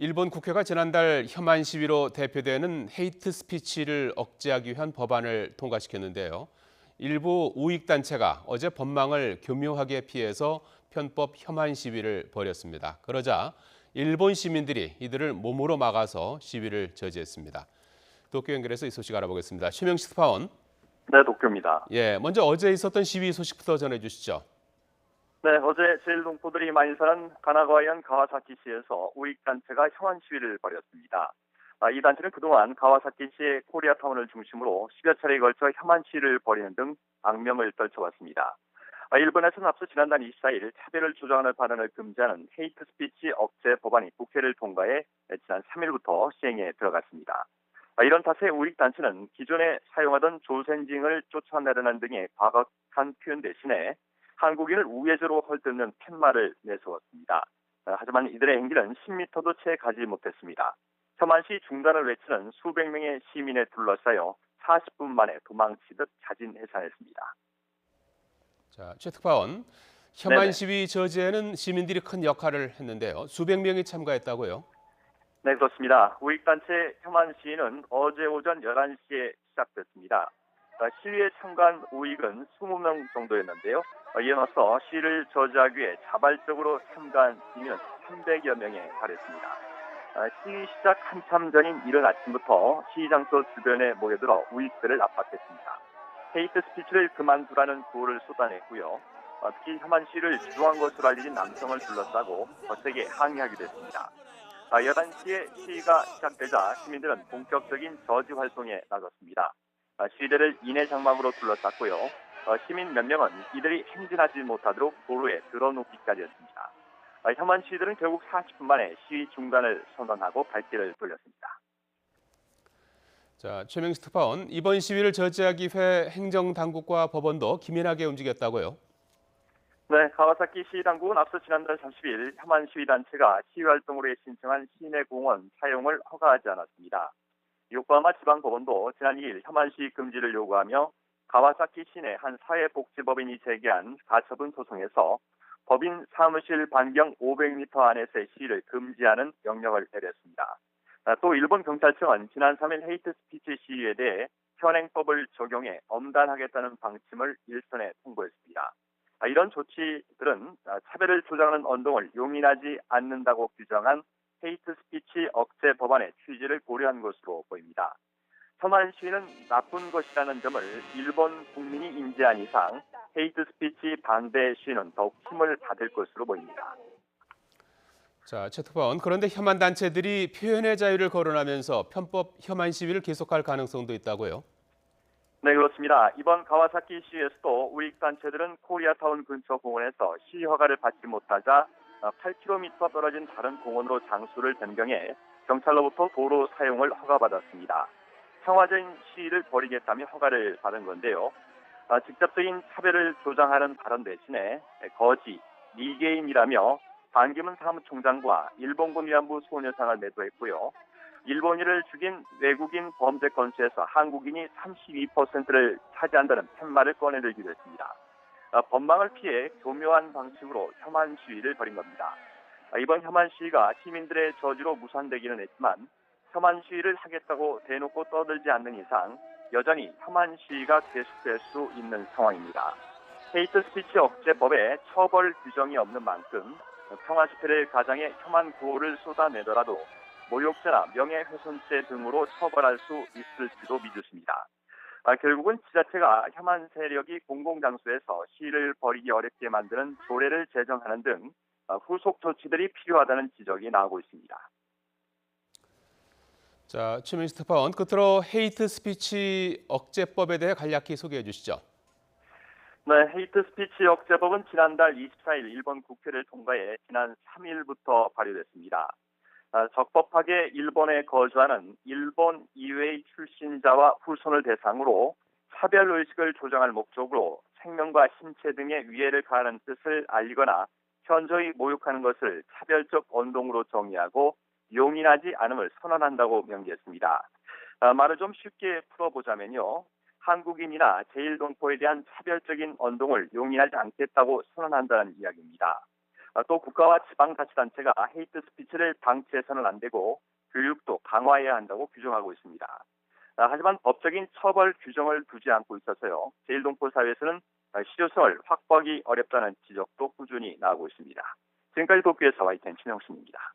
일본 국회가 지난달 혐한 시위로 대표되는 헤이트 스피치를 억제하기 위한 법안을 통과시켰는데요. 일부 우익단체가 어제 법망을 교묘하게 피해서 편법 혐한 시위를 벌였습니다. 그러자 일본 시민들이 이들을 몸으로 막아서 시위를 저지했습니다. 도쿄 연결해서 이 소식 알아보겠습니다. 최명식 특파원. 네, 도쿄입니다. 먼저 어제 있었던 시위 소식부터 전해주시죠. 네, 어제 제일동포들이 많이 사는 가나가와현 가와사키시에서 우익단체가 혐한 시위를 벌였습니다. 이 단체는 그동안 가와사키시의 코리아타운을 중심으로 10여 차례에 걸쳐 혐한 시위를 벌이는 등 악명을 떨쳐왔습니다. 일본에서는 앞서 지난달 24일 차별을 조장하는 발언을 금지하는 헤이트 스피치 억제 법안이 국회를 통과해 지난 3일부터 시행에 들어갔습니다. 이런 탓에 우익단체는 기존에 사용하던 조센징을 쫓아내려는 등의 과격한 표현 대신에 한국인을 우회적으로 헐뜯는 팻말을 내세웠습니다. 하지만 이들의 행기는 10m도 채 가지 못했습니다. 혐한 시 중단을 외치는 수백 명의 시민에 둘러싸여 40분 만에 도망치듯 자진해산했습니다. 최 특파원, 혐한 네네. 시위 저지에는 시민들이 큰 역할을 했는데요. 수백 명이 참가했다고요? 네, 그렇습니다. 우익단체 혐한 시위는 어제 오전 11시에 시작됐습니다. 시위에 참가한 우익은 20명 정도였는데요. 이에 맞서 시위를 저지하기 위해 자발적으로 참가한 시민은 300여 명에 달했습니다. 시위 시작 한참 전인 이른 아침부터 시위 장소 주변에 모여들어 우익들을 압박했습니다. 헤이트 스피치를 그만두라는 구호를 쏟아냈고요. 특히 혐한 시위를 주도한 것으로 알려진 남성을 둘러싸고 거세게 항의하기도 했습니다. 11시에 시위가 시작되자 시민들은 본격적인 저지 활동에 나섰습니다. 시위대를 인해 장막으로 둘러쌌고요. 시민 몇 명은 이들이 행진하지 못하도록 도로에 들어놓기까지 했습니다. 혐한 시위들은 결국 40분 만에 시위 중단을 선언하고 발길을 돌렸습니다. 최명식 특파원, 이번 시위를 저지하기 위해 행정당국과 법원도 기민하게 움직였다고요? 네, 가와사키 시당국은 앞서 지난달 30일 혐한 시위단체가 시위활동으로 신청한 시내공원 사용을 허가하지 않았습니다. 요코하마 지방법원도 지난 2일 혐한 시위 금지를 요구하며 가와사키 시내 한 사회복지법인이 제기한 가처분 소송에서 법인 사무실 반경 500m 안에서의 시위를 금지하는 명령을 내렸습니다. 또 일본 경찰청은 지난 3일 헤이트 스피치 시위에 대해 현행법을 적용해 엄단하겠다는 방침을 일선에 통보했습니다. 이런 조치들은 차별을 조장하는 언동을 용인하지 않는다고 규정한 헤이트 스피치 억제 법안의 취지를 고려한 것으로 보입니다. 혐한 시위는 나쁜 것이라는 점을 일본 국민이 인지한 이상 헤이트 스피치 반대 시위는 더욱 힘을 받을 것으로 보입니다. 최 특파원, 그런데 혐한 단체들이 표현의 자유를 거론하면서 편법 혐한 시위를 계속할 가능성도 있다고요? 네, 그렇습니다. 이번 가와사키 시위에서도 우익단체들은 코리아타운 근처 공원에서 시위 허가를 받지 못하자 8km 떨어진 다른 공원으로 장소를 변경해 경찰로부터 도로 사용을 허가받았습니다. 평화적인 시위를 벌이겠다며 허가를 받은 건데요. 직접적인 차별을 조장하는 발언 대신에 거지, 미개인이라며 반기문 사무총장과 일본군 위안부 소녀상을 매도했고요. 일본인을 죽인 외국인 범죄 건수에서 한국인이 32%를 차지한다는 팻말을 꺼내들기도 했습니다. 법망을 피해 교묘한 방식으로 혐한 시위를 벌인 겁니다. 이번 혐한 시위가 시민들의 저지로 무산되기는 했지만 혐한 시위를 하겠다고 대놓고 떠들지 않는 이상 여전히 혐한 시위가 계속될 수 있는 상황입니다. 헤이트 스피치 억제법에 처벌 규정이 없는 만큼 평화 집회를 가장해 혐한 구호를 쏟아내더라도 모욕죄나 명예훼손죄 등으로 처벌할 수 있을지도 미지수입니다. 결국은 지자체가 혐한 세력이 공공장소에서 시위를 벌이기 어렵게 만드는 조례를 제정하는 등 후속 조치들이 필요하다는 지적이 나오고 있습니다. 최명식 특파원, 끝으로 헤이트 스피치 억제법에 대해 간략히 소개해 주시죠. 네, 헤이트 스피치 억제법은 지난달 24일 일본 국회를 통과해 지난 3일부터 발효됐습니다. 적법하게 일본에 거주하는 일본 이외의 출신자와 후손을 대상으로 차별의식을 조장할 목적으로 생명과 신체 등의 위해를 가하는 뜻을 알리거나 현저히 모욕하는 것을 차별적 언동으로 정의하고 용인하지 않음을 선언한다고 명기했습니다. 말을 좀 쉽게 풀어보자면요. 한국인이나 제일동포에 대한 차별적인 언동을 용인하지 않겠다고 선언한다는 이야기입니다. 또 국가와 지방자치단체가 헤이트 스피치를 방치해서는 안 되고 교육도 강화해야 한다고 규정하고 있습니다. 하지만 법적인 처벌 규정을 두지 않고 있어서요. 제1동포 사회에서는 실효성을 확보하기 어렵다는 지적도 꾸준히 나오고 있습니다. 지금까지 도쿄에서 YTN 신영순입니다.